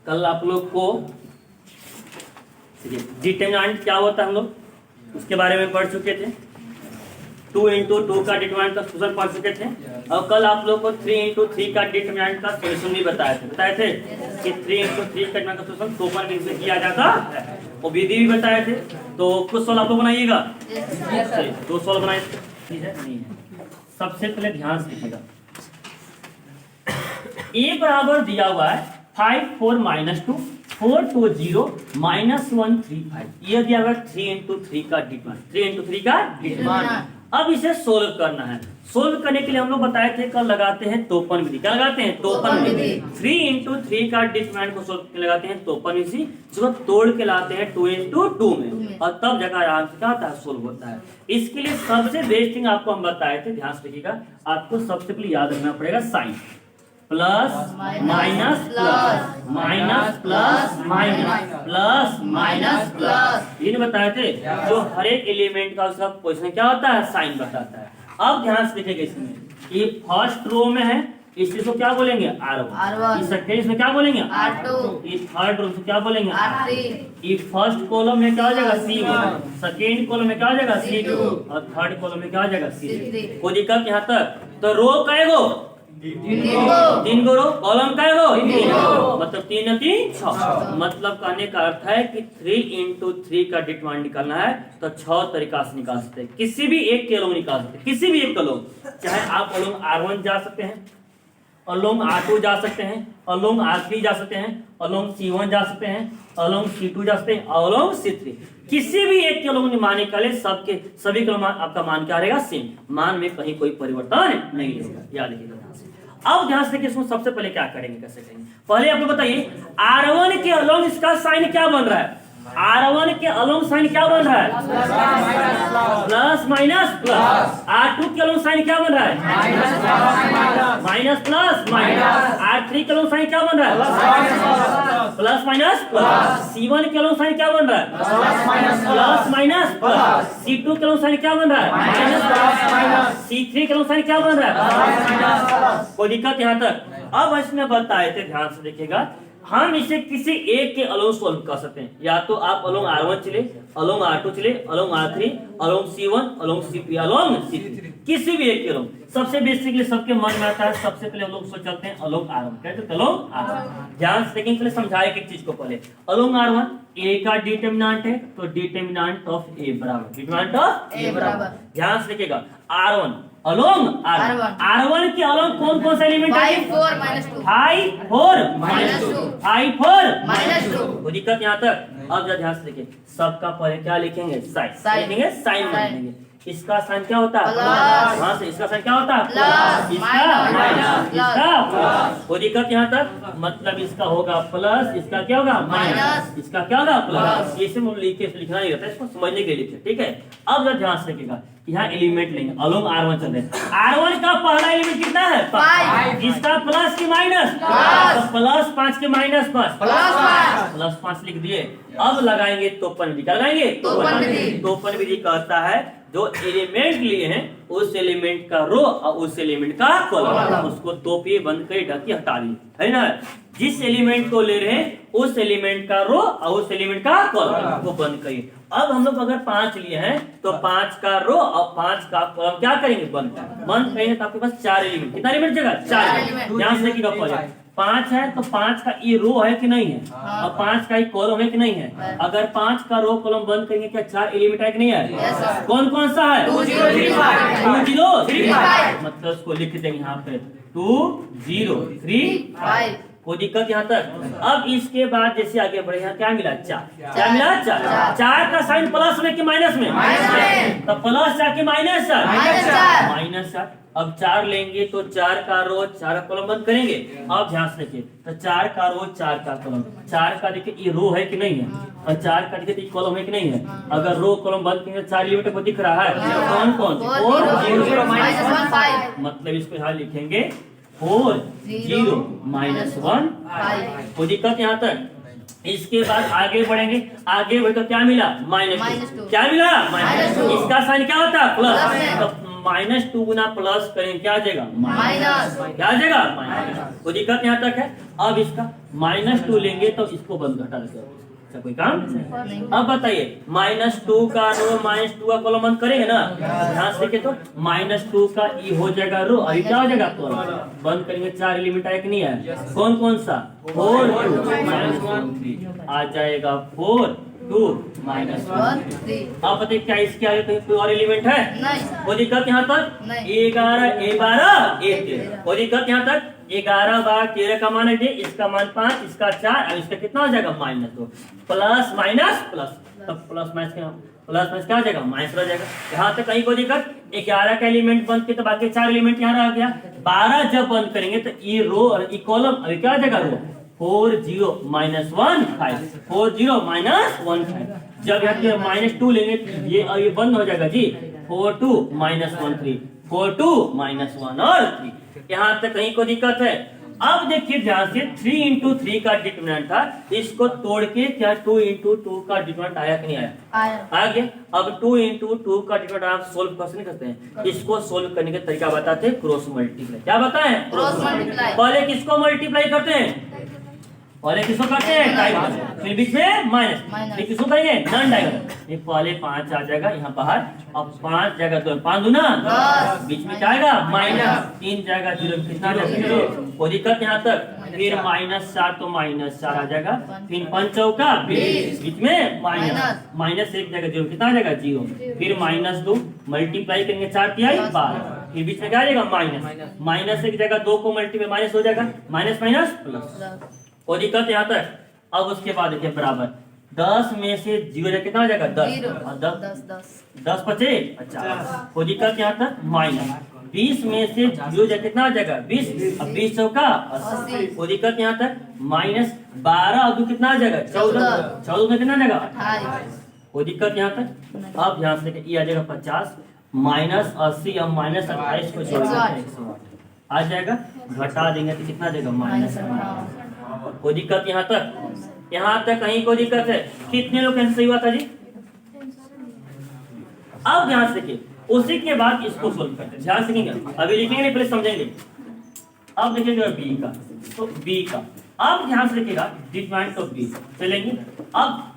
कल आप लोग को डिटरमिनेंट क्या होता है हम लोग उसके बारे में पढ़ चुके थे। 2 into 2 का डिटरमिनेंट का सोल्यूशन पढ़ चुके थे और कल आप लोग को 3 into 3 का डिटरमिनेंट का सोल्यूशन भी बताए थे कि 3 into 3 का डिटरमिनेंट का सोल्यूशन टोपन विधि से किया जाता है और विधि भी बताए थे। तो कुछ सवाल आप लोग बनाइएगा, 2 सवाल बनाए थे नहीं है। सबसे पहले ध्यान से लिखिएगा, ए बराबर दिया हुआ है 5 4 -2 4 2 0 -1 3 5। ये दिया हुआ है 3 into 3 का डिटरमिनेंट, 3 into 3 का डिटरमिनेंट। अब इसे सोल्व करना है। सोल्व करने के लिए हम लोग बताए थे कल लगाते हैं टोपन विधि। क्या लगाते हैं? टोपन विधि। 3 into 3 का डिटरमिनेंट को सोल्व करने लगाते हैं टोपन विधि, जो तोड़ के लाते हैं 2 into 2 में और तब जगह आराम से क्या होता है? सोल्व होता है। इसके लिए सबसे बेस्ट थिंग आपको हम बताए थे, ध्यान से रखिएगा। आपको सबसे पहले याद रखना पड़ेगा sine, plus minus plus minus plus minus plus minus plus, ये बताए थे। जो हर एक एलिमेंट का उसका पोजीशन क्या होता है? साइन बताता है। अब ध्यान से देखिएगा, इसमें ये फर्स्ट रो में है, इस चीज को क्या बोलेंगे? R1। इस सेकंड इसमें क्या बोलेंगे? R2। इस थर्ड रो में क्या बोलेंगे? R3। ये फर्स्ट कॉलम में क्या हो जाएगा? C1। सेकंड कॉलम में क्या हो जाएगा? C2 और थर्ड कॉलम में क्या हो जाएगा? C3। कोई दिक्कत यहाँ तक? तो रो कएगो? 3 गो रो, कॉलम कएगो? 3 गो, मतलब 3 और 3 6। मतलब कहने का अर्थ है कि 3 into 3 का डिटरमिनेंट निकालना है तो 6 तरीका से निकाल सकते हैं। किसी भी एक के अलोंग निकाल सकते हैं, किसी भी एक अलोंग। चाहे आप अलोंग R1 जा सकते हैं, अलोंग R2 जा सकते हैं, अलोंग R3 जा सकते हैं, अलोंग C1 जा सकते हैं, अलोंग C2 जा सकते हैं, अलोंग C3। किसी भी एक के अलोंग मान निकाले, सबके सभी का मान, आपका मान क्या रहेगा? सेम। मान में कहीं कोई परिवर्तन नहीं होगा, याद रखिएगा। अब ध्यान से देखिए, इसमें सबसे पहले क्या करेंगे, कैसे करेंगे। पहले आप लोग बताइए, R1 के अलोंग इसका साइन क्या बन रहा है? R1 के अलोंग साइन क्या बन रहा है? Plus minus plus. R2 के अलोंग साइन क्या बन रहा है? Minus plus minus. R3 के अलोंग साइन क्या बन रहा है? Plus minus plus. C1 के अलोंग साइन क्या बन रहा है? Plus minus plus. C2 के अलोंग साइन क्या बन रहा है? Minus plus minus. C3 के अलोंग साइन क्या बन रहा है? कोई दिक्कत यहाँ तक? अब इसमें बताए थे, ध्यान से देखिएगा, हम इसे किसी एक के अलोंग सोल्व कर सकते हैं। या तो आप अलोंग R1 चले, अलोंग R2 चले, along R3, along C1, along C2, along C3, किसी भी एक के अलोंग। सबसे बेसिकली सबके मन में आता है, सबसे पहले हम लोग सोच चलते हैं अलोंग R1। कहते हैं अलोंग R1। ध्यान से लेकिन पहले समझाए एक चीज को। पहले अलोंग R1 A का डिटरमिनेंट है, तो डिटरमिनेंट ऑफ A बराबर, डिटरमिनेंट ऑफ A बराबर। ध्यान से देखिएगा, R1 अलोंग R1 के अलोंग कौन कौन सा एलिमेंट है? 5 4 -2 5 4 -2 5 4 -2। कोई दिक्कत यहाँ तक? अब जरा ध्यान से देखिए, सबका पहले क्या लिखेंगे? साइन लिखेंगे, साइन लिखेंगे। इसका साइन क्या होता है? प्लस। हाँ से इसका साइन क्या होता है? प्लस। इसका माइनस। इसका प्लस। कोई दिक्कत यहाँ तक? मतलब इसका होगा प्लस, इसका क्या होगा? माइनस, इसका क्या होगा? प्लस। इसे लिखे लिखना नहीं रहता, इसको समझने के लिए लिखे, ठीक है। अब जरा ध्यान से देखिएगा, यहाँ एलिमेंट लेंगे, अलोंग R1 चल रहे हैं। R1 का पहला एलिमेंट कितना है? 5। इसका प्लस की माइनस? तो प्लस 5 के माइनस प्लस 5 लिख दिए। अब लगाएंगे टोपन विधि। क्या लगाएंगे? टोपन विधि कहता है जो एलिमेंट लिए हैं उस एलिमेंट का रो और उस एलिमेंट का कॉलम, उसको तोपिए, बंद करे, ढकिए, हटा दिए, है ना। जिस एलिमेंट को ले रहे हैं उस एलिमेंट का रो और उस एलिमेंट का कॉलम को बंद करिए। अब हम लोग अगर 5 लिए हैं तो 5 का रो और 5 का कॉलम क्या करेंगे? बंद करेंगे। तो आपके पास 4 एलिमेंट, कितना एलिमेंट जगह? 4। ध्यान से देखिएगा, पहले 5 है तो 5 का ये रो है कि नहीं है? और 5 का ये कॉलम है कि नहीं है? अगर 5 का रो कॉलम बंद करेंगे, क्या 4 एलिमेंट है कि नहीं है? कौन कौन सा है? 2 0 3 5 2 0 3 5। मतलब उसको लिख देंगे यहाँ पे 2 0 3 5। कोई दिक्कत यहाँ तक? अब इसके बाद जैसे आगे बढ़े, यहाँ क्या मिला? 4। क्या मिला? 4। 4 का साइन प्लस में कि माइनस में? तो प्लस 4 की माइनस 4। अब 4 लेंगे तो 4 का रो 4 का कॉलम बंद करेंगे। अब ध्यान से देखिए, तो 4 का रो 4 का कॉलम, 4 का देखिए ये रो है कि नहीं है, और 4 का देखिए कॉलम है कि नहीं है। अगर रो कॉलम बंद करेंगे 4 एलिमेंट को दिख रहा है, कौन कौन? 4 0 0 -1 5। मतलब इसको यहाँ लिखेंगे 4 0 -1 5। कोई दिक्कत यहाँ तक? इसके बाद आगे बढ़ेंगे, आगे बढ़े तो क्या मिला? -2। क्या मिला? -2। इसका साइन क्या होता है? प्लस। तो -2 गुना प्लस करें क्या आ जाएगा माइनस क्या आ जाएगा माइनस। कोई दिक्कत यहाँ तक है। अब इसका -2 लेंगे तो इसको बंद घटा देंगे, अच्छा कोई काम। अब बताइए -2 का रो -2 का कॉलम बंद करेंगे ना, ध्यान से देखे तो -2 का ई हो जाएगा रो, अभी क्या हो जाएगा कॉलम बंद करेंगे। 4 एलिमेंट आया कि नहीं है, कौन कौन सा 4 2 -1 आ जाएगा 4 2 -1। 1 3 अब बताइए क्या इसके आगे कहीं कोई और एलिमेंट है, नहीं कोई दिक्कत यहाँ तक। नहीं। 11 12 13 कोई दिक्कत यहाँ तक। 11 बार 13 का मान है, इसका मान 5, इसका 4 और इसका कितना हो जाएगा -2। प्लस माइनस प्लस, तब प्लस माइनस क्या हो जाएगा माइनस रह जाएगा। यहाँ तक कहीं कोई दिक्कत। 11 का एलिमेंट बंद किया तो बाकी 4 एलिमेंट यहाँ रह गया। 12 जब बंद करेंगे तो ये रो और ये कॉलम अभी क्या हो जाएगा रो 4 0 -1 5 4 0 -1 5। जब यहाँ -2 लेंगे तो ये बंद हो जाएगा जी 4 2 -1 3 4 2 -1 और 3। यहाँ तक कहीं को दिक्कत है। अब देखिए ध्यान से 3 into 3 का डिटरमिनेंट था, इसको तोड़ के क्या 2 into 2 का डिटरमिनेंट आया कि नहीं आया, आया। आ गया। अब 2 into 2 का डिटरमिनेंट आप सोल्व कैसे नहीं करते हैं, इसको सोल्व करने का तरीका बताते हैं क्रॉस मल्टीप्लाई। क्या बताएं, क्रॉस मल्टीप्लाई। पहले किसको मल्टीप्लाई करते हैं, पहले किसको करते हैं टाइम, फिर बीच में माइनस, फिर किसको करेंगे नॉन डायगोनल। ये पहले 5 आ जाएगा यहाँ बाहर, अब 5 जाएगा तो 5 दूना 10, बीच में क्या आएगा माइनस, 3 जाएगा 0 कितना जाएगा 0। कोई दिक्कत यहाँ तक। फिर -4 तो -4 आ जाएगा, फिर 5 चौका 20 बीच में माइनस, -1 जाएगा 0 कितना आ जाएगा 0। फिर -2 मल्टीप्लाई करेंगे 4 तिहाई 12, फिर बीच में क्या आ जाएगा माइनस, -1 जगह 2 को मल्टीप्लाई माइनस हो जाएगा, माइनस माइनस प्लस। कोई दिक्कत यहाँ तक। अब उसके बाद देखिए बराबर 10 में से 0 कितना हो जाएगा 10 और 10 बचे 50। कोई दिक्कत यहाँ तक। माइनस 20 में से 0 कितना हो जाएगा 20 और 20 चौका 80। कोई दिक्कत यहाँ तक। -12 और 2 कितना आ जाएगा 14 में कितना आ जाएगा 28। कोई दिक्कत यहाँ तक। अब ध्यान से ये आ जाएगा 50 -80 और -28 को जोड़ेंगे 108 आ जाएगा, घटा देंगे तो कितना देगा -8। कोई दिक्कत यहाँ तक। यहाँ तक कहीं कोई दिक्कत है। कितने लोग कैसे सही हुआ था जी। अब ध्यान से देखिए, उसी के बाद इसको सोल्व करते हैं, ध्यान से लिखेंगे, अभी लिखेंगे नहीं पहले समझेंगे। अब देखिएगा बी का, तो बी का अब ध्यान से देखिएगा डिटरमिनेंट ऑफ बी चलेंगे। अब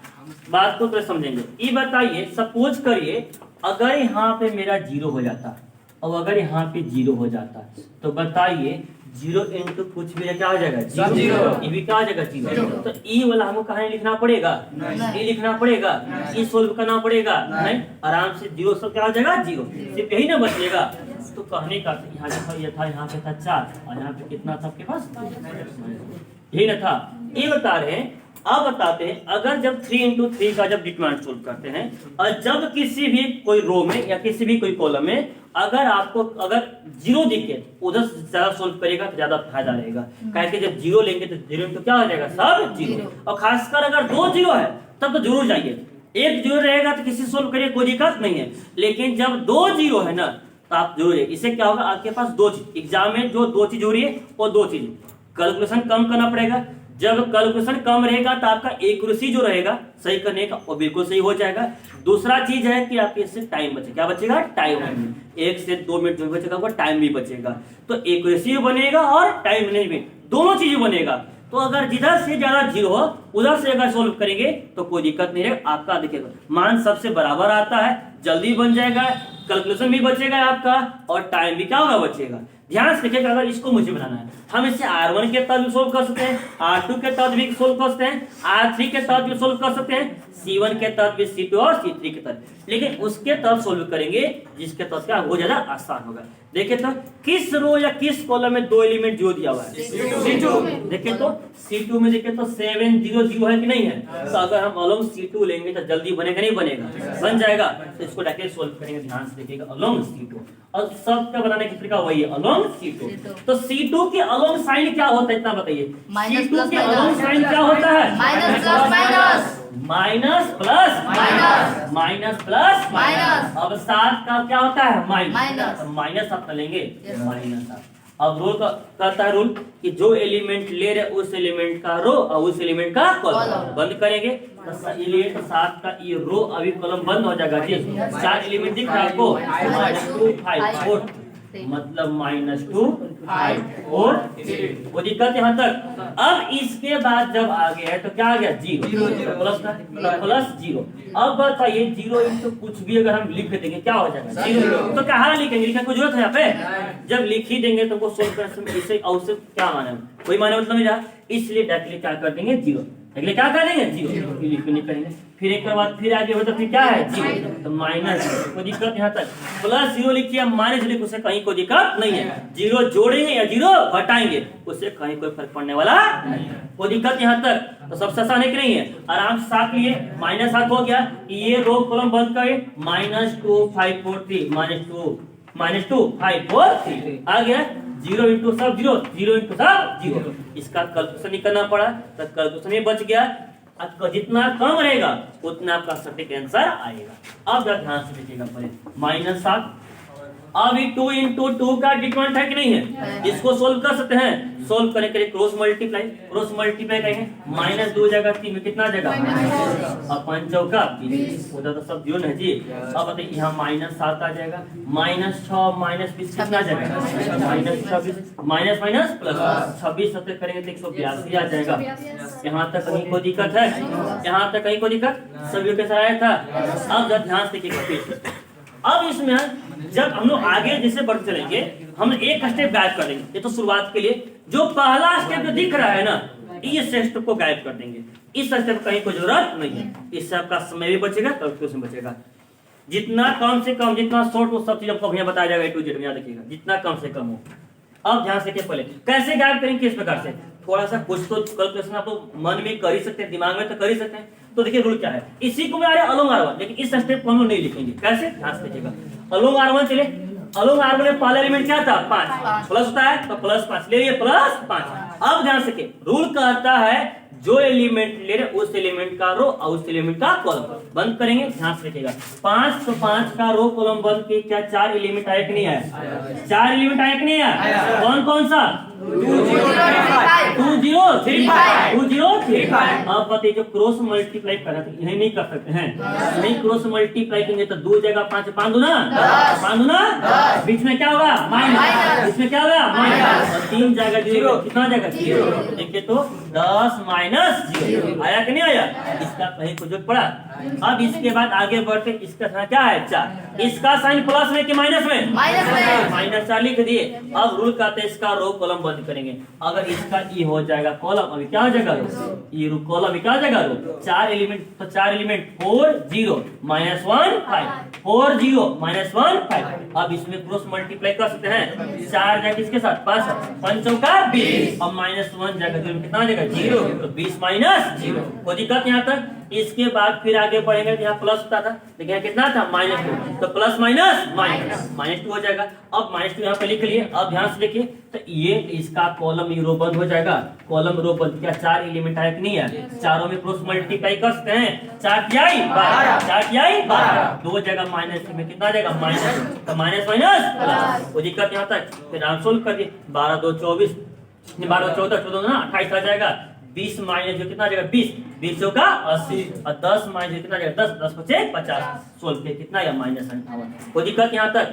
बात को पहले समझेंगे। ये बताइए सपोज करिए अगर यहाँ पे मेरा 0 हो जाता और अगर यहाँ पे 0 हो जाता तो बताइए 0 into कुछ भी क्या हो जाएगा 0, ये भी क्या हो जाएगा 0। तो ई वाला हमको कहाँ लिखना पड़ेगा, ये लिखना पड़ेगा, ये सोल्व करना पड़ेगा नहीं, आराम से 0 सब क्या हो जाएगा 0, सिर्फ यही ना बचेगा। तो कहने का यहाँ देखो ये था, यहाँ पे था 4 और यहाँ पे कितना था आपके पास, यही ना था। ये बता रहे हैं। अब बताते हैं अगर जब 3 into 3 का जब डिटरमिनेंट सोल्व करते हैं और जब किसी भी कोई रो में या किसी भी कोई कॉलम में अगर आपको अगर 0 दिखे उधर से ज्यादा सोल्व करेगा तो ज्यादा फायदा रहेगा। काहे कि जब 0 लेंगे तो 0 तो क्या हो जाएगा सब 0, और खासकर अगर 2 0 है तब तो जरूर जाइए। 1 0 रहेगा तो किसी सोल्व करिए कोई दिक्कत नहीं है, लेकिन जब 2 0 है ना तो आप जरूर है। इससे क्या होगा आपके पास 2 चीज, एग्जाम में जो 2 चीज हो रही है वो 2 चीज कैलकुलेशन कम करना पड़ेगा। जब कैलकुलेशन कम रहेगा तो आपका एक्यूरेसी जो रहेगा सही करने का वो बिल्कुल सही हो जाएगा। दूसरा चीज है कि आपके इससे टाइम बचेगा, क्या बचेगा टाइम, 1 से 2 मिनट जो बचेगा वो टाइम भी बचेगा। तो एक्यूरेसी भी बनेगा और टाइम मैनेजमेंट दोनों चीजें बनेगा। तो अगर जिधर से ज्यादा 0 हो उधर से अगर सोल्व करेंगे तो कोई दिक्कत नहीं रहेगा। आपका देखिएगा मान सबसे बराबर आता है, जल्दी बन जाएगा, कैलकुलेशन भी बचेगा आपका और टाइम भी क्या होगा बचेगा। ध्यान से देखिएगा अगर इसको मुझे बनाना है हम इसे R1 के तहत भी सोल्व कर सकते हैं, R2 के तहत भी सोल्व कर सकते हैं, R3 के तहत भी सोल्व कर सकते हैं, C1 के तहत भी, C2 और C3 के तहत, लेकिन उसके तहत सोल्व करेंगे जिसके तहत क्या वो ज्यादा आसान होगा। देखिए तो किस रो या किस कॉलम में 2 एलिमेंट 0 दिया हुआ है C2। देखिए तो C2 में देखिए तो 7 0 0 है कि नहीं है। तो अगर हम अलोंग C2 लेंगे तो जल्दी बनेगा नहीं बनेगा, बन जाएगा। तो इसको डायरेक्ट सोल्व करेंगे, ध्यान से देखिएगा अलोंग C2 और सबका बनाने की तरीका वही है अलोंग C2। तो C2 के अलोंग साइन क्या होता है इतना बताइए। C2 के अलोंग साइन क्या होता है minus plus minus, minus plus minus, minus plus minus. अब 7 का क्या होता है माइनस। माइनस आप लेंगे Yes. माइनस अब रूल कहता है रूल कि जो एलिमेंट ले रहे उस एलिमेंट का रो और उस एलिमेंट का कॉलम बंद करेंगे। तो एलिमेंट 7 का ये रो अभी कॉलम बंद हो जाएगा जी। 4 एलिमेंट दिख रहा है आपको, -2 5 4 मतलब -2 5 4 वो दिक्कत यहाँ तक। अब इसके बाद जब आ गया है तो क्या आ गया 0 प्लस का प्लस 0। अब बताइए 0 इंटू कुछ भी अगर हम लिख देंगे क्या हो जाएगा 0। तो कहाँ लिखेंगे, लिखने की जरूरत है यहाँ पे। जब लिख ही देंगे तो वो सोल्व करने इसे और से क्या माने, कोई माने मतलब नहीं रहा, इसलिए डायरेक्टली क्या कर देंगे 0। अगले क्या कर देंगे 0 लिख नहीं करेंगे। फिर एक बाद फिर आगे होता फिर क्या है 0 तो माइनस कोई दिक्कत यहाँ तक, प्लस 0 लिखिए माइनस लिखिए उससे कहीं कोई दिक्कत नहीं है। 0 जोड़ेंगे या 0 घटाएंगे उससे कहीं कोई फर्क पड़ने वाला नहीं है, कोई दिक्कत यहाँ तक। तो सबसे आसान है कि नहीं है, आराम से 7 लिए -7 हो गया, ये रो कॉलम बंद करे -2 5 4 3 -2 5 4 3 आ गया 0 इंटू सब 0 0 इंटू सब 0। इसका कैलकुलेशन नहीं करना पड़ा तो कैलकुलेशन में बच गया। आपका जितना कम रहेगा उतना आपका सटीक आंसर आएगा। अब जरा ध्यान से देखिएगा पहले -7। अब 2 इंटू 2 का डिटरमिनेंट है कि नहीं है, इसको सोल्व कर सकते हैं। सोल्व करने के लिए क्रॉस मल्टीप्लाई करेंगे, -2 जगह 3 में कितना जगह अब 5 चौका 20 उधर तो सब 0 है जी। अब बताइए यहाँ -7 आ जाएगा, -6 -20 कितना जगह -26 माइनस प्लस 26 सत्तर करेंगे तो 182 आ जाएगा। यहाँ तक कहीं कोई दिक्कत है, यहाँ तक कहीं कोई दिक्कत, सभी के साथ आया था। अब जब ध्यान से देखिएगा, अब इसमें जब हम लोग आगे जैसे बढ़ते चलेंगे हम एक स्टेप गायब कर देंगे। ये तो शुरुआत के लिए जो पहला स्टेप जो दिख रहा है ना, इस स्टेप को गायब कर देंगे। इस स्टेप कहीं कोई जरूरत नहीं है, इससे आपका समय भी बचेगा, कैलकुलेशन बचेगा। जितना कम से कम, जितना शॉर्ट वो सब चीज आपको भैया बताया जाएगा A to Z में, याद रखिएगा जितना कम से कम हो। अब ध्यान से पहले कैसे गायब करेंगे, किस प्रकार से, थोड़ा सा कुछ तो कैलकुलेशन आप लोग मन में कर ही सकते हैं, दिमाग में तो कर ही सकते हैं। तो देखिए रूल क्या है, इसी को मैं आ रहा अलोंग R1, लेकिन इस स्टेप को हम लोग नहीं लिखेंगे। कैसे, ध्यान से देखिएगा। अलोंग R1 चले, अलोंग R1 में पहला एलिमेंट क्या था 5 प्लस होता है तो +5 ले लिए +5। अब ध्यान से रूल कहता है जो एलिमेंट ले रहे उस एलिमेंट का रो और उस एलिमेंट का कॉलम बंद करेंगे। ध्यान से देखिएगा 5 तो 5 का रो कॉलम बंद के क्या 4 एलिमेंट आया कि नहीं आया, 4 एलिमेंट आया कि नहीं आया, कौन कौन सा 2035। अब बताइए जो क्रॉस मल्टीप्लाई कर रहे थे यही नहीं कर सकते हैं, नहीं क्रॉस मल्टीप्लाई करेंगे तो 2 जगह 5 5 दूना बीच में क्या होगा माइनस, बीच में क्या होगा माइनस, और 3 जगह 0 कितना जगह 0। देखिए तो 10 -0 आया कि नहीं आया, इसका कहीं कुछ पड़ा। अब इसके बाद आगे बढ़ते, इसका क्या है 4, इसका साइन प्लस में कि माइनस में, -4 लिख दिए। अब रूल कहते हैं इसका रो कॉलम बंद करेंगे। अगर इसका ई हो जाएगा कॉलम, अभी क्या हो जाएगा रो, ये रो कॉलम क्या हो जाएगा रो, 4 एलिमेंट तो 4 एलिमेंट 4 0 -1 5 4 0 -1 5। अब इसमें क्रॉस मल्टीप्लाई कर सकते हैं, 4 जगह किसके साथ 5 5 चौका 20, अब -1 जगह 0 कितना जगह 0 तो 20 -0 कोई दिक्कत यहाँ तक। इसके बाद फिर आगे बढ़ेंगे, यहाँ प्लस होता था लेकिन यहाँ कितना था -2 तो प्लस -2 हो जाएगा। अब -2 यहाँ पे लिख लिए। अब ध्यान से देखिए तो ये इसका कॉलम रो बंद हो जाएगा, कॉलम रो बंद। क्या 4 एलिमेंट आया कि नहीं है, चारों में क्रॉस मल्टीप्लाई कर सकते हैं, 4 तिहाई 12 2 जगह माइनस में कितना जाएगा माइनस, तो माइनस प्लस कोई दिक्कत यहाँ तक। फिर आंसर सोल्व कर दिए, 12 2 24 12 14 14 ना 28 आ जाएगा। 20 माइनस जो कितना जाएगा 20 20 का 80 और 10 माइनस कितना जाएगा 10 10 5 50 सोल्व किया कितना या -58। कोई दिक्कत यहाँ तक।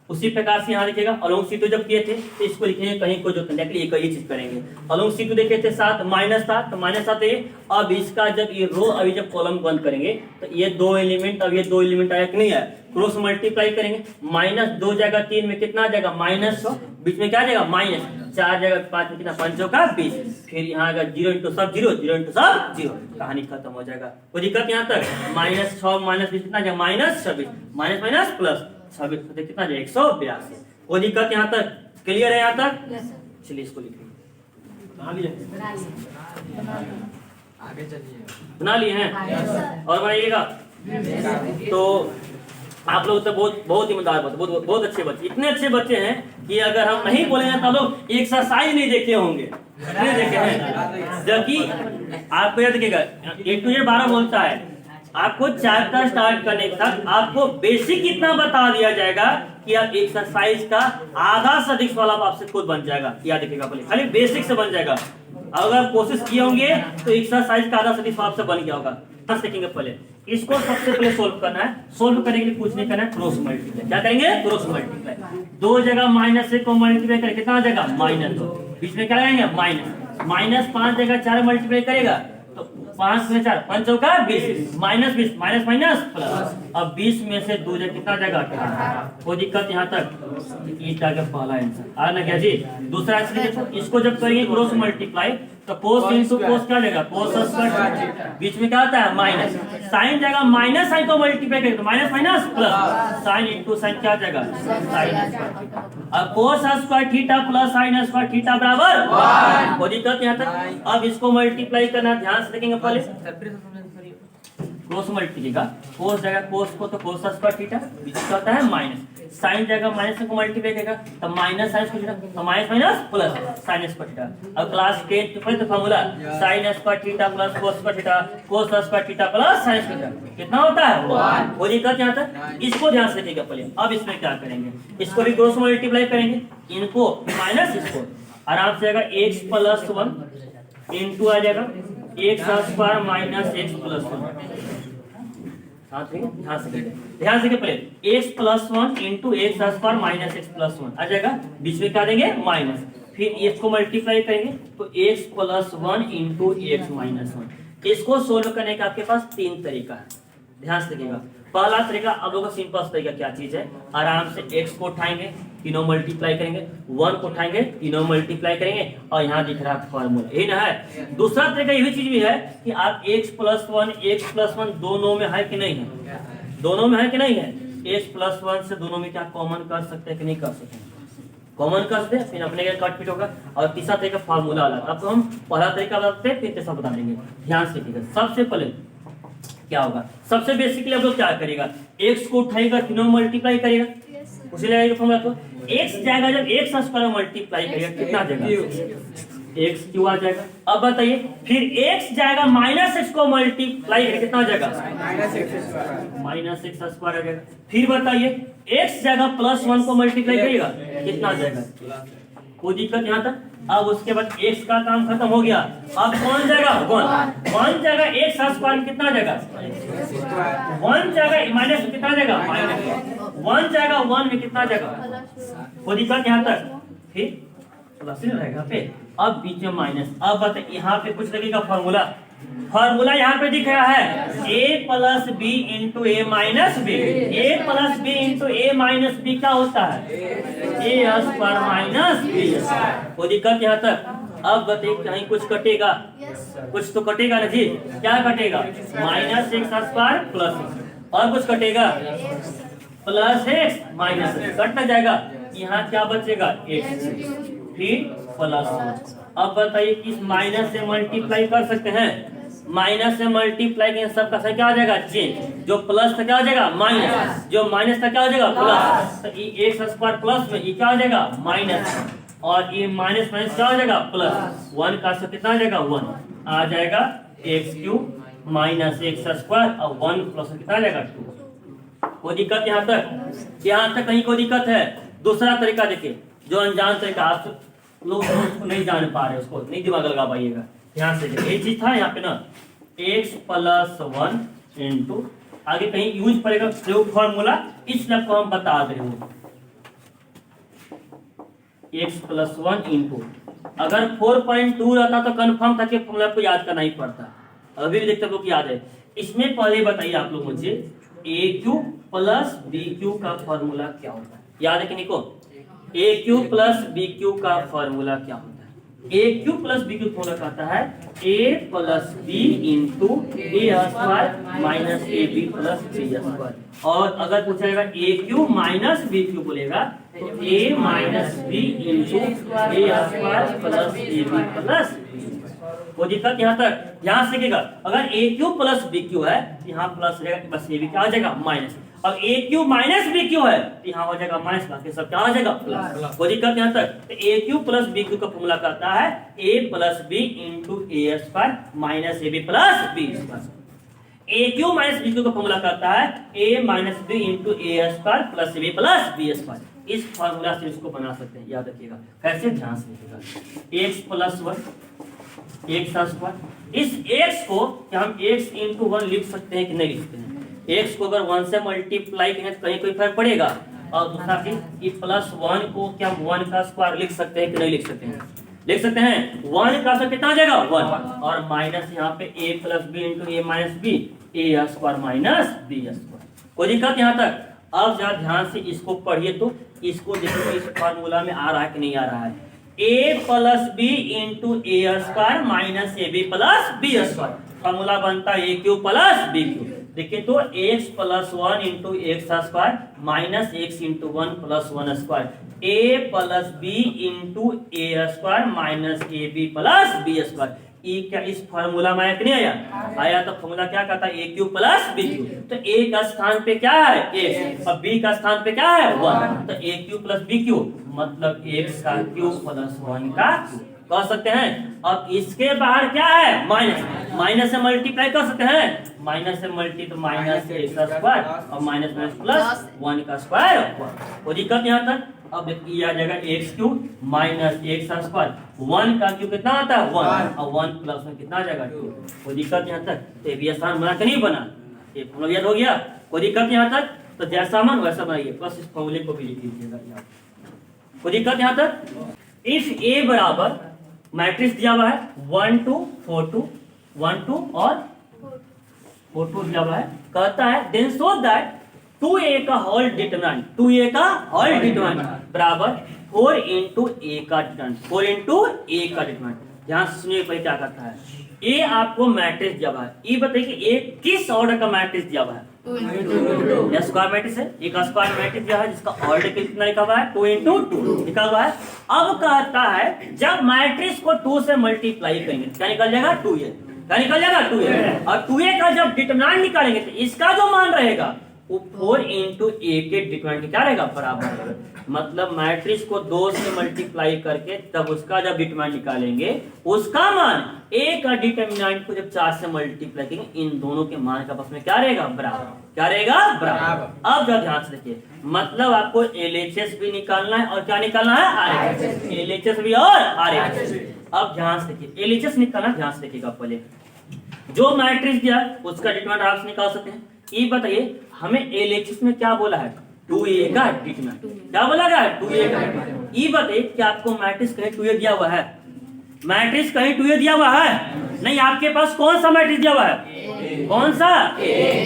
उसी प्रकार से यहाँ लिखेगा अलोंग C2 जब किए थे तो इसको लिखेंगे कहीं को जो एक ही चीज करेंगे। अलोंग C2 देखे थे 7 माइनस था तो -7 है। अब इसका जब ये रो अभी जब कॉलम बंद करेंगे तो ये 2 एलिमेंट, अब ये 2 एलिमेंट आया कि नहीं है, क्रॉस मल्टीप्लाई करेंगे। -2 जगह 3 में कितना जाएगा -100, बीच में क्या जाएगा माइनस, 4 जगह 5 में कितना 5 का 20, फिर यहाँ आएगा 0 इंटू सब 0 0 इंटू सब 0, कहानी खत्म हो जाएगा। कोई दिक्कत यहाँ तक। -6 -20 कितना जाएगा -26 माइनस प्लस 26 कितना जाएगा 182। कोई दिक्कत यहाँ तक, क्लियर है यहाँ तक। चलिए इसको लिखिए, आगे चलिए, बना लिए हैं और बनाइएगा। तो आप लोग तो बहुत ईमानदार बच्चे, बहुत अच्छे बच्चे, इतने अच्छे बच्चे हैं कि अगर हम नहीं बोलेंगे तो लोग एक्सरसाइज नहीं देखे होंगे, नहीं देखे हैं। जबकि आपको याद रखिएगा A to Z 12 बोलता है, आपको चैप्टर स्टार्ट करने के साथ आपको बेसिक इतना बता दिया जाएगा कि आप एक्सरसाइज का आधा से अधिक सवाल आपसे खुद बन जाएगा, याद रखिएगा पहले, खाली बेसिक से बन जाएगा। अगर आप कोशिश किए होंगे तो एक्सरसाइज का आधा से अधिक सवाल से बन गया होगा। सीखेंगे पहले इसको, सबसे पहले सोल्व करना है। सोल्व करने के लिए कुछ नहीं करना है, क्रॉस मल्टीप्लाई। क्या करेंगे? Cross multiply. दो जगह माइनस एक को मल्टीप्लाई करें, कितना आ जाएगा? -2। बीच में क्या लगाएंगे? माइनस। -5 जगह 4 मल्टीप्लाई करेगा तो 5 में 4 5 चौका 20, -20 माइनस माइनस प्लस। अब 20 में से 2 जगह कितना जाएगा? 18। कोई दिक्कत यहाँ तक? ये क्या क्या पहला आंसर आ ना क्या जी? दूसरा इसको जब करेंगे क्रॉस मल्टीप्लाई तो कोस इनटू कोस क्या जाएगा? Cos square. बीच में क्या आता है? माइनस। साइन जाएगा माइनस, साइन को मल्टीप्लाई करेंगे तो minus minus plus. Sine into sine क्या जाएगा? साइन। अब cos square theta plus sine square theta बराबर 1। कोई दिक्कत यहाँ तक? अब इसको मल्टीप्लाई करना, ध्यान से देखेंगे पहले। कोस मल्टीप्लाई का कोस जाएगा कोस को तो कोस स्क्वायर थीटा, बीच में होता है माइनस। साइन जाएगा माइनस को मल्टीप्लाई करेगा तो माइनस साइन स्क्वायर थीटा, तो minus minus plus sine square theta. अब क्लास 10 में तो formula sign square theta plus cos square theta, कोस square theta plus sine square theta कितना होता है? 1। कोई दिक्कत यहाँ तक? इसको ध्यान से देखिएगा पहले। अब इसमें क्या करेंगे? इसको भी क्रॉस मल्टीप्लाई करेंगे, इनको माइनस इसको, आराम से आएगा x + 1 इनटू आ जाएगा x स्क्वायर माइनस x + 1। ध्यान से पहले x + 1 into x square minus x + 1 आ जाएगा, बीच में क्या देंगे? माइनस। फिर इसको मल्टीप्लाई करेंगे तो x + 1 इंटू x - 1। इसको सोल्व करने का आपके पास 3 तरीका है, ध्यान से देखिएगा। पहला तरीका आप लोगों का सिंपल तरीका क्या चीज है? आराम से x को उठाएंगे, तीनों मल्टीप्लाई करेंगे, 1 को उठाएंगे, तीनों मल्टीप्लाई करेंगे, और यहाँ दिख रहा है फॉर्मूला, यही ना है। दूसरा तरीका यही चीज भी है कि आप x + 1 दोनों में है कि नहीं है? दोनों में है कि नहीं है? x + 1 से दोनों में क्या कॉमन कर सकते हैं कि नहीं कर सकते? कॉमन कर सकते हैं, फिर अपने कट पिट होगा। और तीसरा तरीका फॉर्मूला अलग। अब तो हम पहला तरीका बताते हैं, फिर तीसरा बता देंगे। ध्यान से देखिएगा। सबसे पहले क्या होगा? सबसे बेसिकली आप लोग क्या करेगा? x को उठाएगा, तीनों मल्टीप्लाई करेगा, उसे लगाएगा फॉर्मूला तो x जाएगा, जब x स्क्वायर मल्टीप्लाई करेगा कितना जाएगा? x क्यू आ जाएगा। अब बताइए फिर x जाएगा माइनस x को मल्टीप्लाई करेगा कितना जाएगा? माइनस x स्क्वायर आ जाएगा। फिर बताइए x जाएगा +1 को मल्टीप्लाई करेगा कितना जाएगा? कोई दिक्कत यहाँ तक? अब उसके बाद x का काम खत्म हो गया, अब कौन जाएगा? 1 जाएगा, x स्क्वायर कितना जाएगा? 1 जाएगा माइनस कितना जाएगा? -1 जाएगा, 1 में कितना जाएगा? कोई दिक्कत यहाँ तक? फिर प्लस रहेगा पे, अब बीच में माइनस। अब बताइए यहाँ पे कुछ लगेगा फॉर्मूला, फॉर्मूला यहाँ पे दिख रहा है a + b into a minus b। a + b into a minus b क्या होता है? a square minus b। कोई दिक्कत यहाँ तक? अब बताइए कहीं कुछ कटेगा? कुछ तो कटेगा ना जी। क्या कटेगा? -x square plus x। और कुछ कटेगा? +x माइनस कट ना जाएगा, यहाँ क्या बचेगा? x फिर प्लस। अब बताइए किस माइनस से मल्टीप्लाई कर सकते हैं? माइनस से मल्टीप्लाई करेंगे, सबका साइन क्या आ जाएगा? चेंज। जो प्लस था क्या हो जाएगा? माइनस। जो माइनस था क्या हो जाएगा? प्लस। तो ये x स्क्वायर प्लस में ये क्या हो जाएगा? माइनस, और ये माइनस माइनस क्या हो जाएगा? प्लस। 1 का स्क्वायर कितना आ जाएगा? 1 आ जाएगा, x³ माइनस x स्क्वायर और 1 प्लस कितना आ जाएगा? 2। कोई दिक्कत यहाँ तक? यहाँ तक कहीं कोई दिक्कत है? दूसरा तरीका देखिए, जो अनजान तरीका आप लोग उसको नहीं जान पा रहे, उसको नहीं दिमाग लगा पाइएगा। ध्यान से देखिए, ये चीज था यहाँ पे ना x + 1 इंटू, आगे कहीं यूज पड़ेगा प्रयोग फॉर्मूला, इसलिए आपको हम बता दे रहे हैं। x + 1 इंटू, अगर 4.2 रहता तो कंफर्म था कि फॉर्मूला आपको याद करना ही पड़ता। अभी भी देखते लोग याद है। इसमें पहले बताइए आप लोग मुझे AQ + BQ का फॉर्मूला क्या होता है? याद है कि नहीं को? AQ + BQ का फॉर्मूला क्या होता है? AQ + BQ फॉर्मूला कहता है A + B into A square minus AB + B square. और अगर पूछेगा AQ - BQ बोलेगा तो A - B into A square + AB + B। वो दिक्कत यहाँ तक? ध्यान से देखिएगा, अगर AQ + BQ है यहाँ प्लस रहेगा, बस AB क्या आ जाएगा? माइनस। अब AQ - BQ है तो यहाँ हो जाएगा माइनस, बाकी सब क्या आ जाएगा? प्लस। कोई दिक्कत यहाँ तक? तो AQ + BQ का फॉर्मूला कहता है A + B into A square minus AB + B square. A cube minus B cube का फॉर्मूला कहता है A minus B into A square plus B plus B square. इस फॉर्मूला से इसको बना सकते हैं, याद रखिएगा। कैसे, ध्यान से लिखिएगा। X plus one x square, इस एक्स को क्या हम एक्स इंटू वन लिख सकते हैं कि नहीं लिखते हैं? एक्स को अगर वन से मल्टीप्लाई करें तो कहीं कोई फर्क पड़ेगा। और दूसरा चीज प्लस वन को क्या हम वन का स्क्वायर लिख सकते हैं कि नहीं लिख सकते हैं? लिख सकते हैं। वन का स्क्वायर कितना आ जाएगा? वन। और माइनस यहाँ पे ए प्लस बी इंटू ए माइनस बी, ए स्क्वायर माइनस बी स्क्वायर। कोई दिक्कत यहाँ तक? अब जरा ध्यान से इसको पढ़िए, तो इसको देखिए इस फार्मूला में आ रहा है कि नहीं आ रहा है। A plus B into A square minus A B plus B square, formula बनता है A cube plus B cube. देखिए तो X plus one into X square minus X into one plus one square, A plus B into A square minus A B plus B square. ई क्या इस formula में आया कि नहीं आया? आया। तो फार्मूला क्या कहता है? A cube plus B Q. तो ए का स्थान पे क्या है? एक्स, और बी का स्थान पे क्या है? वन। तो ए क्यू प्लस बी क्यू मतलब एक्स का क्यू प्लस वन का क्यू कह सकते हैं। अब इसके बाहर क्या है? माइनस, माइनस से मल्टीप्लाई कर सकते हैं। माइनस से मल्टी तो माइनस एक्स स्क्वायर और माइनस माइनस प्लस वन का स्क्वायर। कोई दिक्कत यहाँ तक? अब देखिए आ जाएगा x Q minus x square, one का क्यू कितना आता है? वन, और वन प्लस वन कितना आ जाएगा? टू। कोई दिक्कत यहाँ तक? तो भी आसान बना कि नहीं बना? ये फॉर्मूला याद हो गया? कोई दिक्कत यहाँ तक? तो जैसा मन वैसा बनाइए, बस इस फॉर्मूले को भी लिख लीजिएगा याद। कोई दिक्कत यहाँ तक? इफ ए बराबर मैट्रिक्स दिया हुआ है 1 2 4 2 1 2 और 4 2 दिया हुआ है, कहता है देन सो दैट 2a का होल डिटरमिनेंट, 2a का होल डिटरमिनेंट बराबर 4 इंटू ए का डिटरमिनेंट, 4 इंटू ए का डिटरमिनेंट। ध्यान से सुनिए पहले क्या करता है। ए आपको मैट्रिक्स दिया हुआ है, ये बताइए कि ए किस ऑर्डर का मैट्रिक्स दिया हुआ है? स्क्वायर मैट्रिक्स है। एक स्क्वायर मैट्रिक्स दिया है जिसका ऑर्डर कितना लिखा हुआ है? 2 इंटू 2 लिखा हुआ है। अब कहता है जब मैट्रिक्स को 2 से मल्टीप्लाई करेंगे क्या निकल जाएगा? 2a। क्या निकल जाएगा? 2a। और 2a का जब डिटरमिनेंट निकालेंगे तो इसका जो मान रहेगा वो 4 इंटू ए के डिटरमिनेंट के क्या रहेगा? बराबर रहेगा। मतलब मैट्रिक्स को 2 से मल्टीप्लाई करके तब उसका जब डिटरमिनेंट निकालेंगे उसका मान ए का डिटरमिनेंट को जब 4 से मल्टीप्लाई करेंगे इन दोनों के मान का आपस में क्या रहेगा? बराबर। क्या रहेगा? बराबर। अब जब ध्यान से देखिए, मतलब आपको एलएचएस भी निकालना है और क्या निकालना है? आरएचएस। एलएचएस भी और आरएचएस। अब ध्यान से देखिए, एलएचएस निकालना, ध्यान से देखिएगा। पहले जो मैट्रिक्स दिया है उसका डिटरमिनेंट आप निकाल सकते हैं। ये बताइए हमें एलएचएस में क्या बोला है? 2a का डिटरमिनेंट। क्या बोला गया है? 2a का। ये बताइए कि आपको मैट्रिक्स कहीं 2a दिया हुआ है? मैट्रिक्स कहीं 2a दिया हुआ है? नहीं। आपके पास कौन सा मैट्रिक्स दिया हुआ है? कौन सा?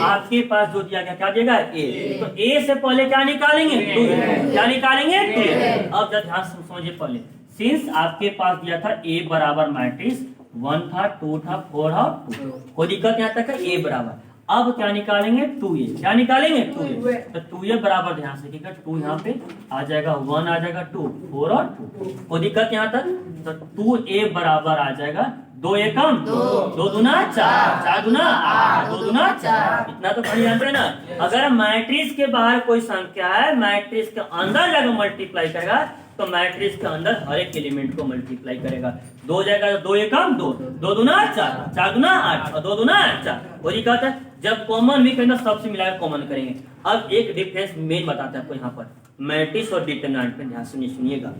आपके पास जो दिया गया क्या दिएगा? ए। तो ए से पहले क्या निकालेंगे? 2a। क्या निकालेंगे? 2a। अब जब ध्यान से समझिए पहले, सिंस आपके पास दिया था ए बराबर मैट्रिक्स 1 था 2 था 4 था 2, कोई दिक्कत यहाँ तक है? ए बराबर। अब क्या निकालेंगे? 2a। क्या निकालेंगे? 2a। तो 2a बराबर, ध्यान से देखिएगा, 2 यहाँ पे आ जाएगा, 1 आ जाएगा, 2 4 और 2, कोई दिक्कत यहाँ तक? तो 2a बराबर आ जाएगा 2 एकम 2 दूना 4, 4 दूना 8, 2 दूना 4। इतना तो बढ़िया है ना। अगर मैट्रिक्स के बाहर कोई संख्या है मैट्रिक्स के अंदर जाकर मल्टीप्लाई करेगा तो मैट्रिक्स के अंदर हर एक एलिमेंट को मल्टीप्लाई करेगा। 2 जाएगा 2 एकम 2, 2 दूना 4, 4 दूना 8 और 2 दूना 4। वही कहता है जब कॉमन भी करेंगे सबसे मिलाकर कॉमन करेंगे। अब एक डिफरेंस मेन बताते हैं आपको यहाँ पर मैट्रिक्स और डिटरमिनेंट पे, ध्यान से सुनिएगा।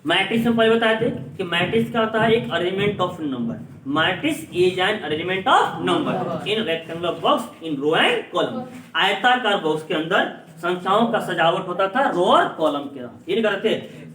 मैट्रिक्स में पहले बताए थे कि मैट्रिक्स क्या होता है? एक arrangement of number. Matrix is an arrangement of number in rectangular box in row and column. आयताकार बॉक्स के अंदर संख्याओं का सजावट होता था रो और कॉलम के। ये करते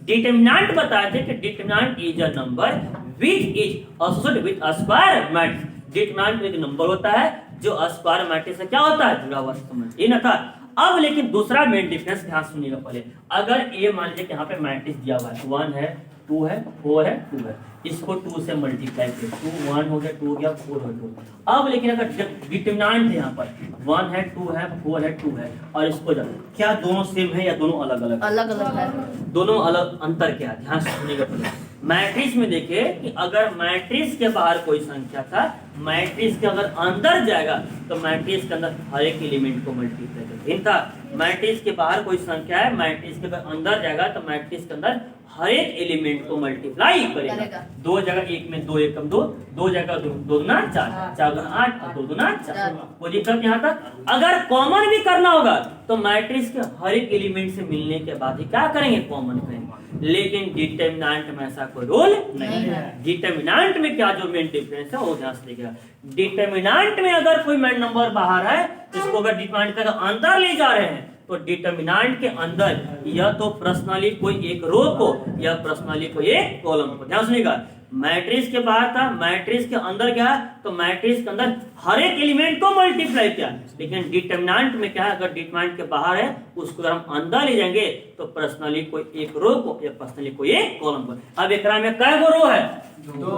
डिटरमिनेंट बताए थे कि determinant is a number which is associated with a square matrix. Determinant एक नंबर होता है जो स्क्वायर मैट्रिक्स से क्या होता है? जुड़ा हुआ समझ। ये ना था। अब लेकिन दूसरा मेन डिफरेंस ध्यान सुनिएगा पहले। अगर ए मान लीजिए कि यहाँ पे मैट्रिक्स दिया हुआ है 1 है 2 है 4 है 2 है, इसको 2 से मल्टीप्लाई करें 2 1 हो गया 2 हो गया 4 हो गया। अब लेकिन अगर डिटरमिनेंट है यहाँ पर 1 है 2 है 4 है 2 है और इसको जब क्या दोनों सेम है या दोनों अलग अलग? अलग अलग है। दोनों अलग। अंतर क्या है? ध्यान से सुनिएगा पहले। मैट्रिक्स में देखिए कि अगर मैट्रिक्स के बाहर कोई संख्या था मैट्रिक्स के अगर अंदर जाएगा तो मैट्रिक्स के अंदर हर एक एलिमेंट को मल्टीप्लाई करेगा। मैट्रिक्स के बाहर कोई संख्या है मैट्रिक्स के अगर अंदर जाएगा तो मैट्रिक्स के अंदर हर एक एलिमेंट को मल्टीप्लाई करेगा। 2 जगह 1 में 2 एकम 2, 2 जगह 2 दूना 4, 4 दूना 8 और 2 दूना 4। कोई दिक्कत यहाँ तक? अगर कॉमन भी करना होगा तो मैट्रिक्स के हर एक एलिमेंट से मिलने के बाद ही क्या करेंगे, कॉमन करेंगे। लेकिन डिटरमिनेंट में ऐसा कोई रूल नहीं है। डिटरमिनेंट में क्या जो मेन डिफरेंस है वो ध्यान से देखिएगा। डिटरमिनेंट में अगर कोई मेन नंबर बाहर है, इसको अगर डिटरमिनेंट का अंदर ले जा रहे हैं तो डिटरमिनेंट के अंदर या तो पर्सनली कोई एक रो को या पर्सनली कोई एक कॉलम को। ध्यान सुनिएगा, मैट्रिक्स के बाहर था, मैट्रिक्स के अंदर क्या है, तो मैट्रिक्स के अंदर हर एक एलिमेंट को मल्टीप्लाई किया। लेकिन डिटरमिनेंट में क्या है, अगर डिटरमिनेंट के बाहर है उसको अगर हम अंदर ले जाएंगे तो पर्सनली कोई एक रो को या पर्सनली कोई एक कॉलम को। अब एकरा में कै गो रो है, 2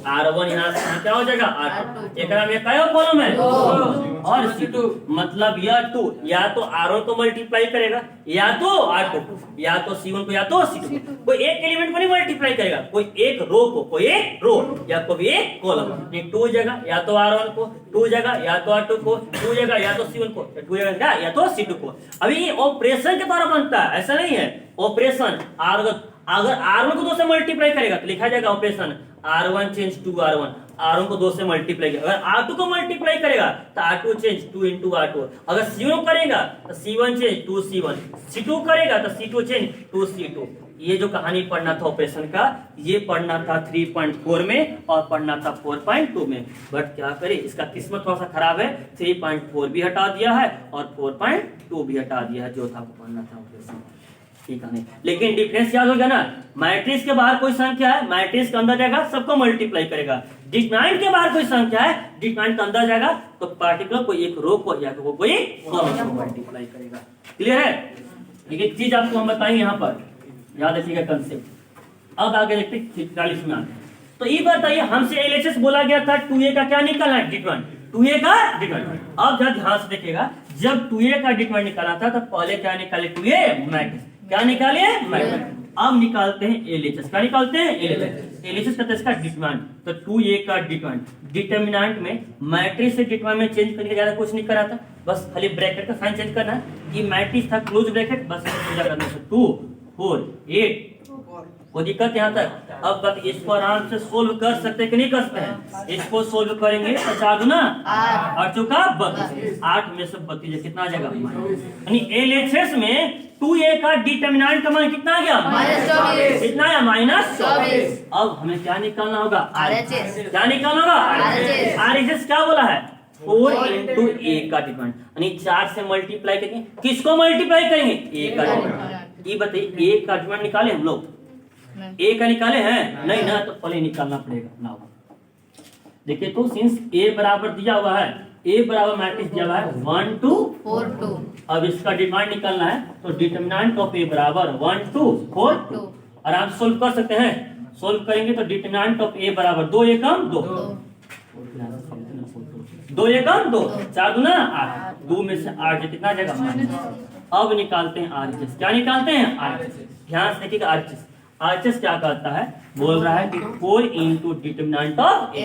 R1 यहाँ से क्या हो जाएगा, R2। एकरा में कै कॉलम है, 2 और C2। मतलब यह 2 या तो R1 को मल्टीप्लाई करेगा या तो R2 को, या तो C1 को या तो C2 को। कोई एक एलिमेंट को नहीं मल्टीप्लाई करेगा, कोई एक रो को, कोई एक रो या कोई एक कॉलम। 2 जगह या तो R1 को, 2 जगह या तो R2 को, 2 जगह या तो C1 को, 2 जगह या तो C2 को। अभी ये ऑपरेशन के द्वारा बनता है, ऐसा नहीं है। ऑपरेशन अगर R1 को 2 से मल्टीप्लाई करेगा तो लिखा जाएगा operation R1 change 2 R1। R1 को 2 से मल्टीप्लाई करेगा। अगर R2 को मल्टीप्लाई करेगा तो R2 चेंज 2 इंटू R2। अगर C1 करेगा तो C1 चेंज 2 C1। C2 करेगा तो C2 चेंज 2 C2। ये जो कहानी पढ़ना था ऑपरेशन का, ये पढ़ना था 3.4 में और पढ़ना था 4.2 में। बट क्या करे, इसका किस्मत थोड़ा सा खराब है। 3.4 भी हटा दिया है और 4.2 भी हटा दिया है, जो था पढ़ना था ऑपरेशन। ठीक है, लेकिन डिफरेंस याद हो गया ना। मैट्रिक्स के बाहर कोई संख्या है, मैट्रिक्स के अंदर जाएगा सबको मल्टीप्लाई करेगा। डिटरमिनेंट के बाहर कोई संख्या है, डिटरमिनेंट के अंदर जाएगा तो पार्टिकुलर कोई एक रो को या तो कोई कॉलम को मल्टीप्लाई करेगा। क्लियर है? एक चीज आपको हम बताएंगे यहाँ पर, याद रखिएगा कंसेप्ट। अब आगे देखते 43 में आते हैं। तो ये बताइए, हमसे एलएचएस बोला गया था 2a का क्या निकलना है, डिटरमिनेंट। 2a का डिटरमिनेंट। अब जरा ध्यान से देखिएगा, जब 2a का डिटरमिनेंट निकाला था तो पहले क्या निकाले, 2a मैट्रिक्स। क्या निकाले, मैट्रिक्स। अब निकालते हैं एलएचएस। क्या निकालते हैं, एलएचएस। एलएचएस कहते हैं इसका डिटरमिनेंट। तो 2a का डिटरमिनेंट, डिटरमिनेंट में मैट्रिक्स से डिटरमिनेंट में चेंज करने के ज्यादा कुछ नहीं करा था, बस खाली ब्रैकेट का साइन चेंज करना है। ये मैट्रिक्स था क्लोज ब्रैकेट, बस पूजा करना है। 2 4 8 कोई दिक्कत यहाँ तक। अब बात, इसको आराम से सोल्व कर सकते कि नहीं कर सकते हैं। इसको सोल्व करेंगे तो 4 दूना 8 चौका 32, 8 में से 32 कितना आ जाएगा, यानी एलएचएस में 2a का डिटरमिनेंट का मान कितना आ गया, -24। कितना आया, -24। अब हमें क्या निकालना होगा, RHS। क्या निकालना होगा, RHS। RHS क्या बोला है, 4 इंटू a का डिटरमिनेंट, यानी 4 से मल्टीप्लाई करेंगे। किसको मल्टीप्लाई करेंगे, a का डिटरमिनेंट। ये बताइए, a का डिटरमिनेंट निकाले हम लोग, a का निकाले हैं नहीं ना, तो पहले निकालना पड़ेगा ना। देखिए तो सिंस a बराबर दिया हुआ है, a बराबर मैट्रिक्स दिया हुआ है 1 2 4 2। अब इसका डिटरमिनेंट निकालना है तो डिटरमिनेंट ऑफ a बराबर 1 2 4 2। आराम से सोल्व कर सकते हैं। सोल्व करेंगे तो डिटरमिनेंट ऑफ a बराबर 2 एकम 2, 2 एकम 2, 4 दूना 8, 2 में से 8 कितना आ जाएगा। अब निकालते हैं RHS। क्या निकालते हैं, RHS। ध्यान से देखिएगा, RHS RHS क्या कहता है, बोल रहा है कि 4 इंटू डिटरमिनेंट ऑफ a।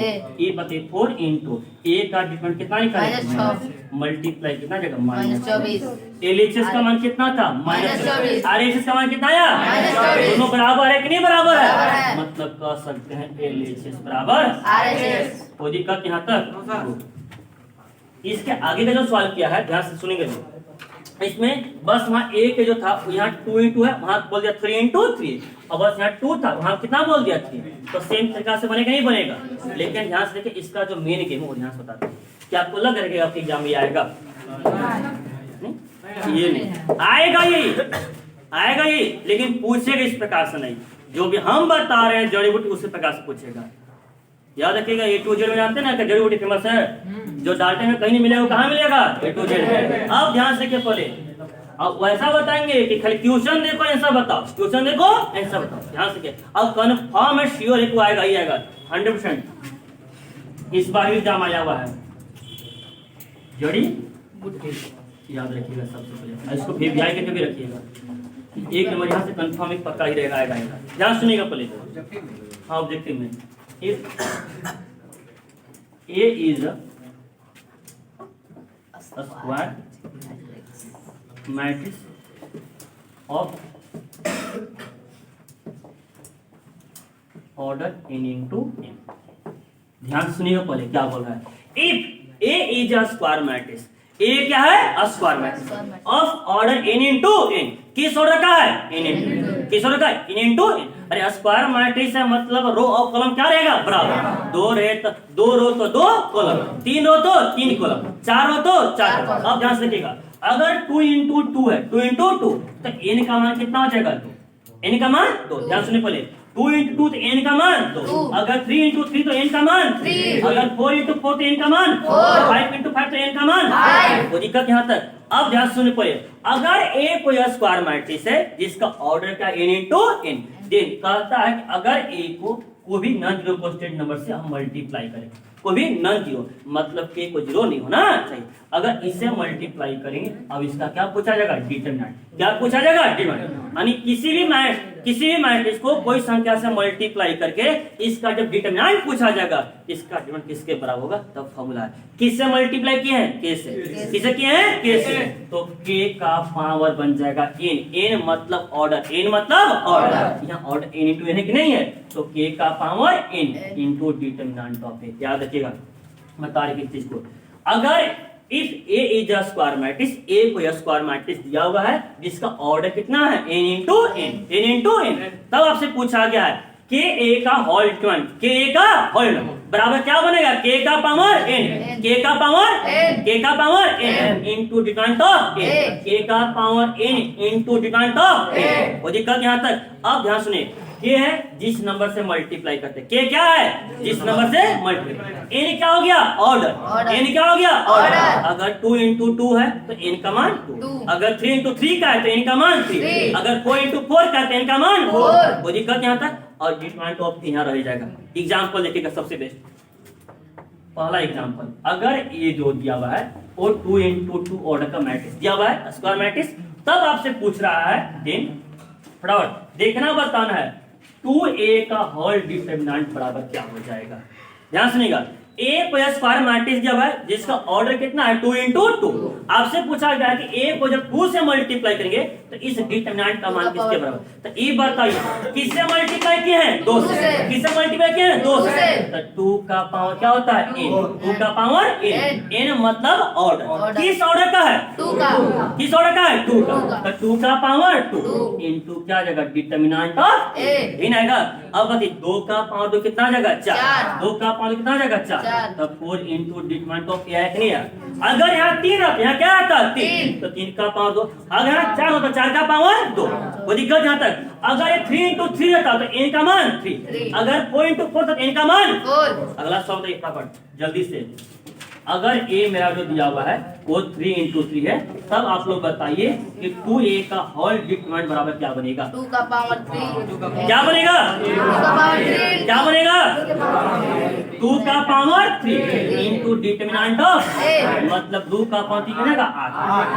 ये बताइए 4 इंटू a का डिटरमिनेंट कितना निकालेगा, मल्टीप्लाई कितना जाएगा, -24। एलएचएस का मान कितना था, -24। RHS का मान कितना आया, -24। दोनों बराबर है कि नहीं बराबर बराबर है, है। मतलब कह सकते हैं एलएचएस बराबर RHS। कोई दिक्कत यहाँ तक। इसके आगे का जो सवाल किया है ध्यान से सुनेंगे। इसमें बस वहाँ a के जो था यहाँ 2 इंटू है, वहाँ बोल दिया 3 इंटू 3, और बस यहाँ 2 था, वहाँ कितना बोल दिया 3। तो सेम तरीका से बनेगा नहीं बनेगा। लेकिन ध्यान से देखिए, इसका जो मेन गेम है वो ध्यान से बताते हैं। क्या आपको लग रहा है आपके एग्जाम में आएगा, ये नहीं आएगा, ये आएगा ये, लेकिन पूछेगा इस प्रकार से नहीं। जो भी हम बता रहे हैं जड़ी बूटी उसी प्रकार से पूछेगा। याद रखिएगा, A to Z में जानते हैं ना कि जड़ी बूटी फेमस है, जो डालते में कहीं नहीं मिलेगा वो कहाँ मिलेगा, A to Z में। अब ध्यान से देखिए, पहले अब वैसा बताएंगे कि खाली क्वेश्चन देखो ऐसा बताओ, क्वेश्चन देखो ऐसा बताओ। ध्यान से अब कन्फर्म है, श्योर है, आएगा ही आएगा 100%। इस बार भी एग्जाम आया हुआ है जड़ी बूटी, याद रखिएगा सबसे पहले। इसको VVI के भी रखिएगा, एक नंबर यहाँ से कन्फर्म एक पक्का ही रहेगा, आएगा। ध्यान सुनिएगा पहले, हाँ ऑब्जेक्टिव में If A is a square matrix of order n into n। ध्यान सुनिएगा पहले क्या बोल रहा है। If a is a square matrix, a क्या है? Square matrix of order n into n। किस ऑर्डर का है? n into. किस ऑर्डर का है? n into n। अरे स्क्वायर मैट्रिक्स है मतलब रो और कॉलम क्या रहेगा? बराबर। दो रो तो दो कॉलम, तीन रो तो तीन कॉलम, चार रो तो चार कॉलम। अब ध्यान से देखिएगा, अगर 2 इंटू 2 है, 2 इंटू 2 तो n का मान कितना हो जाएगा? 2। n का मान 2। ध्यान सुनिए पहले, 2 इंटू 2 तो n का मान 2। अगर 3 इंटू 3 तो n का मान 3। अगर 4 इंटू 4 तो n का मान 4। 5 इंटू 5 तो n का मान 5। वो दिक्कत यहाँ तक। अब ध्यान सुनिए पहले, अगर a कोई स्क्वायर मैट्रिक्स है जिसका ऑर्डर क्या n इंटू n, देन कहता है कि अगर a को भी नॉन जीरो कांस्टेंट नंबर से हम मल्टीप्लाई करें, कोई भी नॉन जीरो मतलब k को जीरो नहीं होना चाहिए। अगर इसे मल्टीप्लाई करेंगे, अब इसका क्या पूछा जाएगा? डिटरमिनेंट। क्या पूछा जाएगा? डिटरमिनेंट। यानी किसी भी मैट्रिक्स को कोई संख्या से मल्टीप्लाई करके इसका जब डिटरमिनेंट पूछा जाएगा, इसका डिटरमिनेंट किसके बराबर होगा? तब फॉर्मूला है। किससे मल्टीप्लाई किए हैं? k से। किसे किए हैं? k से। तो k का पावर बन जाएगा n मतलब ऑर्डर, n मतलब ऑर्डर। यहाँ ऑर्डर n इंटू n है कि नहीं है? तो k का power n into determinant of a। याद रखिएगा, बता रहे किस चीज को। अगर if a is a square matrix, a को स्क्वायर मैट्रिक्स दिया हुआ है जिसका ऑर्डर कितना है? n into n, n into n। तब आपसे पूछा गया है k a का होल डिटरमिनेंट, k a का होल बराबर क्या बनेगा? k का पावर n, k का पावर n, k का power n into determinant of a, k का power n into determinant of a। वो दिक्कत यहाँ तक। अब ध्यान सुनिए, k है जिस नंबर से मल्टीप्लाई करते हैं, k क्या है? जिस नंबर से मल्टीप्लाई। n क्या हो गया? ऑर्डर। n क्या हो गया? ऑर्डर। अगर 2 इंटू 2 है तो n का मान 2। अगर 3 इंटू 3 का है तो n का मान 3। अगर 4 इंटू 4 का है तो n का मान 4। वो दिक्कत यहाँ तक। और डिटरमिनेंट ऑफ यहाँ रह जाएगा। एग्जाम्पल देखिएगा सबसे बेस्ट। पहला एग्जाम्पल, अगर ये जो दिया हुआ है वो 2 इंटू 2 ऑर्डर का मैट्रिक्स दिया हुआ है, स्क्वायर मैट्रिक्स। तब आपसे पूछ रहा है देन फटाफट देखना बताना है 2a का होल डिटरमिनेंट बराबर क्या हो जाएगा। ध्यान सुनिएगा, a को स्क्वायर मैट्रिक्स दिया हुआ है जिसका ऑर्डर कितना है? 2 इंटू 2। आपसे पूछा गया कि a को जब 2 से मल्टीप्लाई करेंगे तो इस डिटरमिनेंट का मान किसके बराबर? तो ये बताइए किससे मल्टीप्लाई किए हैं? 2 से। किससे मल्टीप्लाई किए हैं? 2 से। तो 2 का पावर क्या होता है? n। 2 का पावर n मतलब ऑर्डर। किस ऑर्डर का है? 2 का। किस ऑर्डर का है? 2 का। तो 2 का पावर 2 इंटू क्या जाएगा? डिटरमिनेंट ऑफ a आएगा। अब बताइए 2 का पावर 2 कितना जाएगा? 4। 2 का पावर कितना जाएगा? 4। तब 4 इंटू डिटरमिनेंट ऑफ a है कि नहीं है? अगर यहाँ 3 रहता, यहाँ क्या आता? 3। तो 3 का पावर 2। अगर यहाँ 4 होता, 4 का पावर 2। वो दिक्कत यहाँ तक। अगर ये 3 इंटू 3 रहता तो n का मान 3। अगर 4 इंटू 4 तो n का मान 4। अगला सवाल बताइए फटाफट जल्दी से। अगर a मेरा जो दिया हुआ है वो 3 इंटू 3 है, तब आप लोग बताइए कि 2a का होल डिटरमिनेंट बराबर क्या बनेगा? 2 का पावर 3। क्या बनेगा? 2 का पावर 3। क्या बनेगा? 2 का पावर 3 इंटू डिटरमिनेंट ऑफ मतलब 2 का पावर 3 बनेगा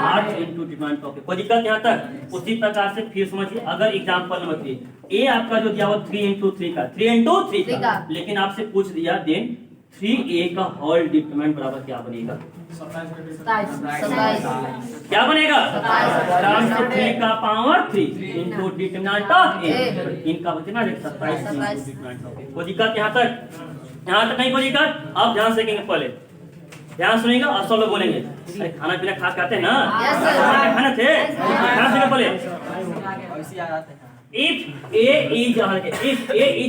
8 इंटू डिटरमिनेंट ऑफ। कोई दिक्कत यहाँ तक? उसी प्रकार से फिर समझिए, अगर एग्जांपल नंबर 3 a आपका जो दिया हुआ 3 इंटू 3 का, 3 इंटू 3 का, लेकिन आपसे पूछ दिया देन 3a का होल डिटरमिनेंट बराबर क्या बनेगा? 27। क्या बनेगा? 3 का power 3 into determinant of a। इनका कितना? 27 डिटरमिनेंट ऑफ a। कोई दिक्कत यहाँ तक? यहाँ तक नहीं कोई दिक्कत? आप ध्यान से देखेंगे, पहले ध्यान सुनिएगा और सब लोग बोलेंगे। अरे खाना पीना खा के आते हैं ना? खाना थे? ध्यान सुनिए पहले। If a is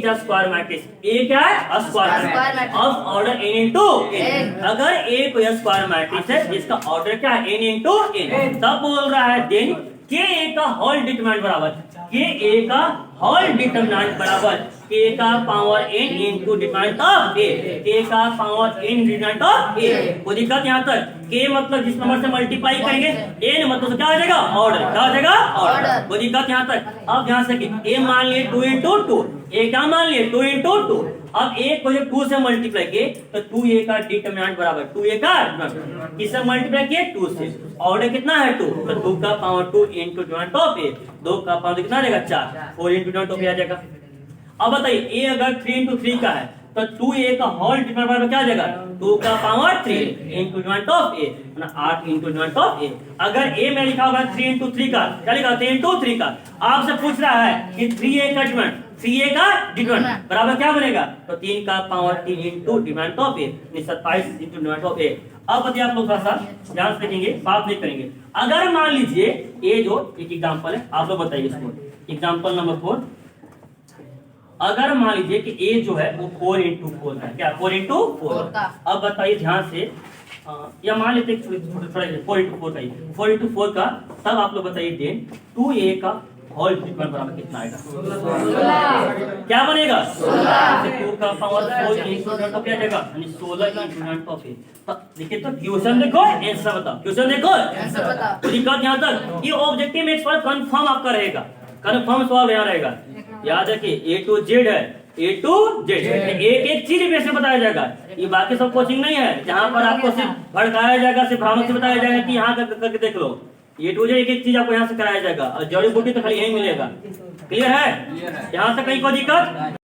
a square matrix, a क्या है? A square matrix of order n into n। अगर a कोई स्क्वायर मैट्रिक्स है जिसका ऑर्डर क्या है? n into n। तब बोल रहा है देन k a का होल डिटरमिनेंट बराबर, k a का होल डिटरमिनेंट बराबर k का power n into determinant of a, k का power n determinant of a। कोई दिक्कत यहाँ तक? k मतलब जिस नंबर से मल्टीप्लाई करेंगे, n मतलब क्या हो जाएगा? ऑर्डर। क्या हो जाएगा? ऑर्डर। कोई दिक्कत यहाँ तक? अब ध्यान से a मान लिए 2 इंटू 2, a क्या मान लिए? 2 इंटू 2। अब a को जब 2 से मल्टीप्लाई किए तो 2a का डिटरमिनेंट बराबर 2a का किससे मल्टीप्लाई किए? 2 से। ऑर्डर कितना है? 2। तो 2 का power 2 into determinant of a, 2 का पावर कितना रहेगा? 4। 4 इंटू डिटरमिनेंट ऑफ a आ जाएगा। अब बताइए a अगर 3 इंटू 3 का है तो 2a का होल डिटरमिनेंट बराबर क्या आ जाएगा? 2 का power 3 into determinant of a, 8 into determinant of a। अगर a में लिखा होगा 3 इंटू 3 का, क्या लिखा? 3 इंटू 3 का। आपसे पूछ रहा है कि 3a का डिटरमिनेंट 3a का डिटरमिनेंट बराबर क्या बनेगा? तो 3 का power 3 into determinant of A, 27 into determinant of A. अब बताइए आप लोग थोड़ा सा ध्यान से देखेंगे, बात नहीं करेंगे। अगर मान लीजिए ए जो एक एग्जांपल है, आप लोग बताइए इसको, एग्जांपल नंबर 4। अगर मान लीजिए कि ए जो है वो 4 इंटू 4 का है, क्या 4 इंटू 4 का। अब बताइए ध्यान से, या मान लेते हैं थोड़ा 4 इंटू 4 का ही, 4 इंटू 4 का, तब आप लोग बताइए देन 2a का होल डिटरमिनेंट बराबर कितना आएगा? 16 क्या बनेगा? 16 2 का पावर 4 इंटू तो क्या जाएगा? यानी 16 इंटू डिटरमिनेंट ऑफ ए। देखिए तो क्वेश्चन देखो, आंसर बताओ, क्वेश्चन देखो, आंसर बताओ। तो दिक्कत यहाँ तक, ये ऑब्जेक्टिव में सवाल कंफर्म आपका रहेगा, कंफर्म सवाल यहाँ रहेगा। याद रखिए A to Z है, A to Z, एक एक चीज बेस में बताया जाएगा। ये बाकी सब कोचिंग नहीं है जहाँ पर आपको सिर्फ भड़काया जाएगा, सिर्फ भ्रामक से बताया जाएगा कि यहाँ करके देख लो। A to Z एक एक चीज आपको यहाँ से कराया जाएगा, और जड़ी बूटी तो खाली यही मिलेगा। क्लियर है? यहाँ से कहीं कोई दिक्कत